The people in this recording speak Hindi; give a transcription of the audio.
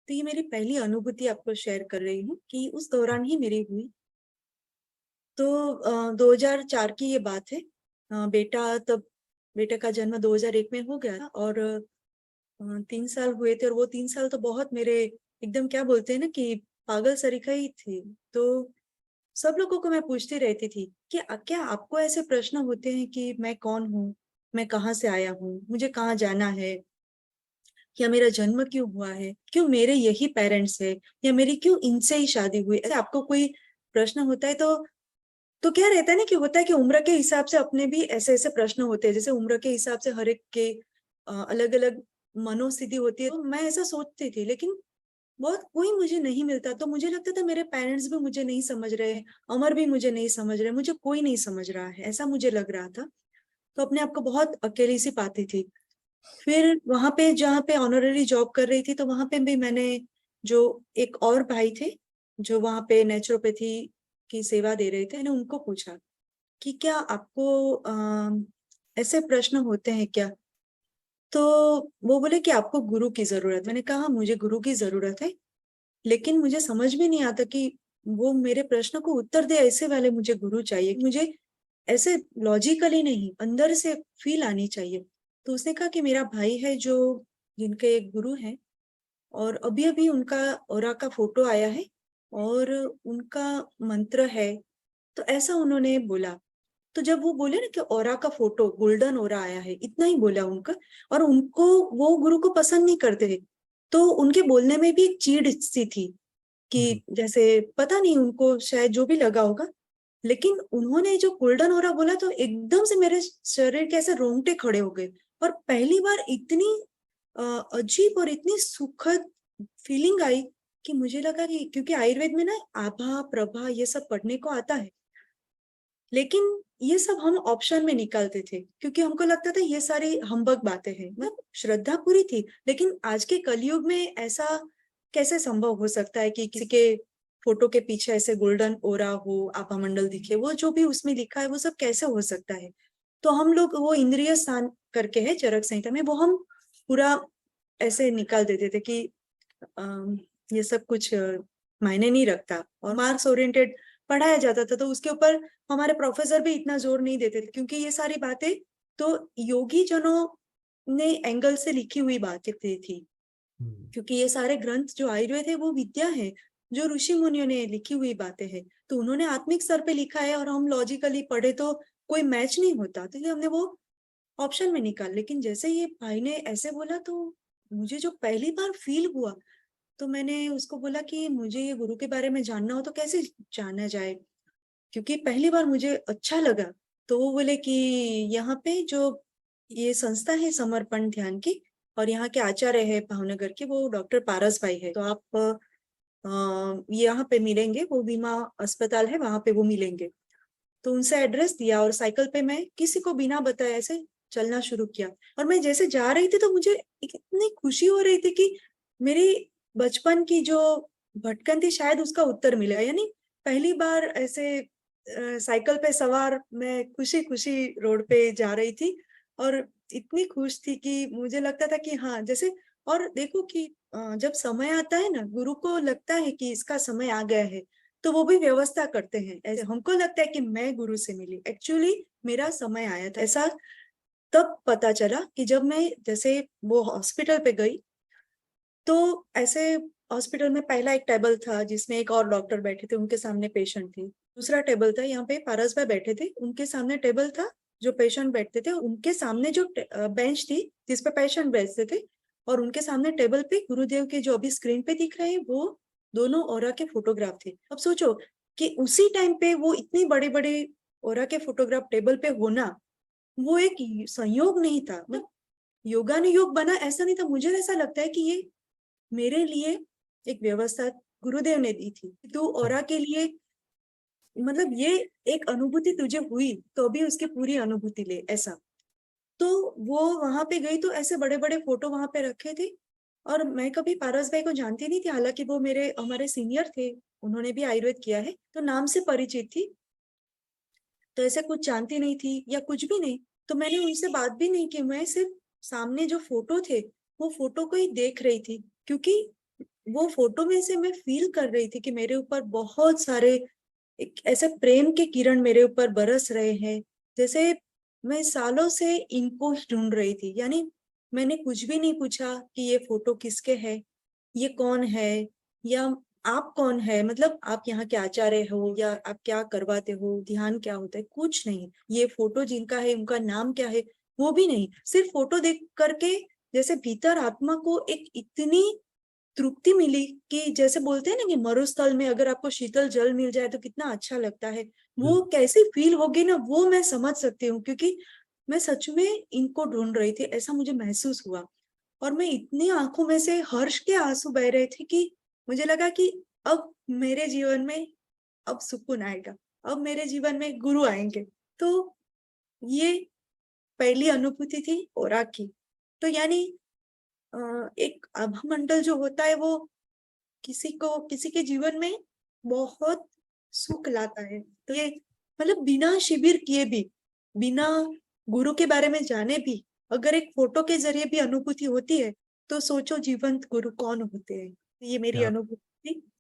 तो ये मेरी पहली अनुभूति आपको शेयर कर रही हूँ कि उस दौरान ही मेरी हुई। तो 2004 की ये बात है। बेटे का जन्म 2001 में हो गया था और 3 साल हुए थे और वो 3 साल तो बहुत मेरे एकदम क्या बोलते हैं ना कि पागल सरीखा ही थे। तो सब लोगों को मैं पूछती रहती थी कि क्या आपको ऐसे प्रश्न होते हैं कि मैं कौन हूँ, मैं कहाँ से आया हूँ, मुझे कहाँ जाना है, या मेरा जन्म क्यों हुआ है, क्यों मेरे यही पेरेंट्स है, या मेरी क्यों इनसे ही शादी हुई। ऐसे आपको कोई प्रश्न होता है तो क्या रहता है ना कि होता है कि उम्र के हिसाब से अपने भी ऐसे ऐसे प्रश्न होते हैं, जैसे उम्र के हिसाब से हर एक के अलग अलग मनोस्थिति होती है। तो मैं ऐसा सोचती थी, लेकिन बहुत कोई मुझे नहीं मिलता। तो मुझे लगता था मेरे पेरेंट्स भी मुझे नहीं समझ रहे हैं, अमर भी मुझे नहीं समझ रहे, मुझे कोई नहीं समझ रहा है, ऐसा मुझे लग रहा था। तो अपने आप को बहुत अकेली सी पाती थी। फिर वहां पे जहाँ पे ऑनररी जॉब कर रही थी, तो वहां पे भी मैंने, जो एक और भाई थे जो वहां पे नेचुरोपैथी की सेवा दे रहे थे, मैंने उनको पूछा कि क्या आपको ऐसे प्रश्न होते हैं क्या। तो वो बोले कि आपको गुरु की जरूरत। मैंने कहा मुझे गुरु की जरूरत है, लेकिन मुझे समझ में नहीं आता कि वो मेरे प्रश्न को उत्तर दे, ऐसे वाले मुझे गुरु चाहिए। मुझे ऐसे लॉजिकली नहीं, अंदर से फील आनी चाहिए। तो उसने कहा कि मेरा भाई है जो, जिनके एक गुरु है, और अभी अभी उनका ओरा का फोटो आया है और उनका मंत्र है। तो ऐसा उन्होंने बोला। तो जब वो बोले ना कि ओरा का फोटो, गोल्डन ओरा आया है, इतना ही बोला उनका। और उनको, वो गुरु को पसंद नहीं करते थे। तो उनके बोलने में भी एक चीड़ सी थी हम्म। कि जैसे पता नहीं उनको शायद जो भी लगा होगा। लेकिन उन्होंने जो गोल्डन ओरा बोला तो एकदम से मेरे शरीर के ऐसे रोंगटे खड़े हो गए। और पहली बार इतनी अ, अजीब और इतनी सुखद फीलिंग आई कि मुझे लगा कि, क्योंकि आयुर्वेद में ना आभा प्रभा ये सब पढ़ने को आता है, लेकिन ये सब हम ऑप्शन में निकालते थे क्योंकि हमको लगता था ये सारी हम्बक बातें हैं। मतलब श्रद्धा पूरी थी, लेकिन आज के कलयुग में ऐसा कैसे संभव हो सकता है कि किसी के फोटो के पीछे ऐसे गोल्डन ओरा हो, आभा मंडल दिखे, वो जो भी उसमें लिखा है वो सब कैसे हो सकता है। तो हम लोग वो इंद्रिय स्थान करके है चरक संहिता में, वो हम पूरा ऐसे निकाल देते थे कि ये सब कुछ मायने नहीं रखता, और मार्क्स ओरिएंटेड पढ़ाया जाता था। तो उसके ऊपर हमारे प्रोफेसर भी इतना जोर नहीं देते थे, क्योंकि ये सारी बातें तो योगी जनों ने एंगल से लिखी हुई बातें थी। हम्म। क्योंकि ये सारे ग्रंथ जो आयुर्वेद है वो विद्या है, जो ऋषि मुनियों ने लिखी हुई बातें हैं। तो उन्होंने आत्मिक स्तर पे लिखा है और हम लॉजिकली पढ़े तो कोई मैच नहीं होता, तो इसलिए हमने वो ऑप्शन में निकाल। लेकिन जैसे ये भाई ने ऐसे बोला तो मुझे जो पहली बार फील हुआ, तो मैंने उसको बोला कि मुझे ये गुरु के बारे में जानना हो तो कैसे जाना जाए, क्योंकि पहली बार मुझे अच्छा लगा। तो वो बोले कि यहाँ पे जो ये संस्था है समर्पण ध्यान की, और यहाँ के आचार्य है भावनगर के, वो डॉक्टर पारस भाई है। तो आप यहाँ पे मिलेंगे, वो बीमा अस्पताल है वहां पे वो मिलेंगे। तो उनसे एड्रेस दिया और साइकिल पे मैं किसी को बिना बताए ऐसे चलना शुरू किया। और मैं जैसे जा रही थी तो मुझे इतनी खुशी हो रही थी कि मेरी बचपन की जो भटकन थी शायद उसका उत्तर मिला। यानी पहली बार ऐसे साइकिल पे सवार मैं खुशी खुशी रोड पे जा रही थी, और इतनी खुश थी कि मुझे लगता था कि हाँ जैसे। और देखो कि जब समय आता है ना, गुरु को लगता है कि इसका समय आ गया है, तो वो भी व्यवस्था करते हैं। ऐसे हमको लगता है कि मैं गुरु से मिली, एक्चुअली मेरा समय आया था ऐसा। तब पता चला कि जब मैं जैसे वो हॉस्पिटल पे गई, तो ऐसे हॉस्पिटल में पहला एक टेबल था जिसमें एक और डॉक्टर बैठे थे, उनके सामने पेशेंट थी। दूसरा टेबल था, यहाँ पे पारस भाई बैठे थे, उनके सामने टेबल था, जो पेशेंट बैठते थे उनके सामने जो बेंच थी जिसपे पेशेंट बैठते थे, और उनके सामने टेबल पे गुरुदेव के जो अभी स्क्रीन पे दिख रहे हैं वो दोनों ओरा के फोटोग्राफ थे। अब सोचो कि उसी टाइम पे वो इतनी बड़े बड़े ओरा के फोटोग्राफ टेबल पे होना, वो एक संयोग नहीं था, मतलब योगानुयोग बना ऐसा नहीं था। मुझे ऐसा लगता है कि ये मेरे लिए एक व्यवस्था गुरुदेव ने दी थी। तू औरा के लिए, मतलब ये एक अनुभूति तुझे हुई तो अभी उसकी पूरी अनुभूति ले, ऐसा। तो वो वहां पे गई तो ऐसे बड़े बड़े फोटो वहां पे रखे थे। और मैं कभी पारस भाई को जानती नहीं थी, हालांकि वो मेरे हमारे सीनियर थे, उन्होंने भी आयुर्वेद किया है तो नाम से परिचित थी। तो ऐसे कुछ जानती नहीं थी या कुछ भी नहीं। तो मैंने उनसे बात भी नहीं की, मैं सिर्फ सामने जो फोटो थे वो फोटो को ही देख रही थी। क्योंकि वो फोटो में से मैं फील कर रही थी कि मेरे ऊपर बहुत सारे एक ऐसे प्रेम के किरण मेरे ऊपर बरस रहे हैं, जैसे मैं सालों से इनको ही ढूंढ रही थी। यानी मैंने कुछ भी नहीं पूछा कि ये फोटो किसके है, ये कौन है, या आप कौन है, मतलब आप यहाँ के आचार्य हो या आप क्या करवाते हो, ध्यान क्या होता है, कुछ नहीं। ये फोटो जिनका है उनका नाम क्या है, वो भी नहीं। सिर्फ फोटो देख करके जैसे भीतर आत्मा को एक इतनी तृप्ति मिली कि जैसे बोलते हैं ना कि मरुस्थल में अगर आपको शीतल जल मिल जाए तो कितना अच्छा लगता है, वो बिल्कुल। कैसी फील होगी ना, वो मैं समझ सकती हूँ, क्योंकि मैं सच में इनको ढूंढ रही थी, ऐसा मुझे महसूस हुआ। और मैं इतनी आंखों में से हर्ष के आंसू बह रहे थे कि मुझे लगा कि अब मेरे जीवन में अब सुकून आएगा, अब मेरे जीवन में गुरु आएंगे। तो ये पहली अनुभूति थी ओरा की। तो यानी एक आभामंडल जो होता है वो किसी के जीवन में बहुत सुख लाता है। तो ये मतलब बिना शिविर किए भी, बिना गुरु के बारे में जाने भी, अगर एक फोटो के जरिए भी अनुभूति होती है, तो सोचो जीवंत गुरु कौन होते हैं। ये मेरी क्या अनुभूति थी।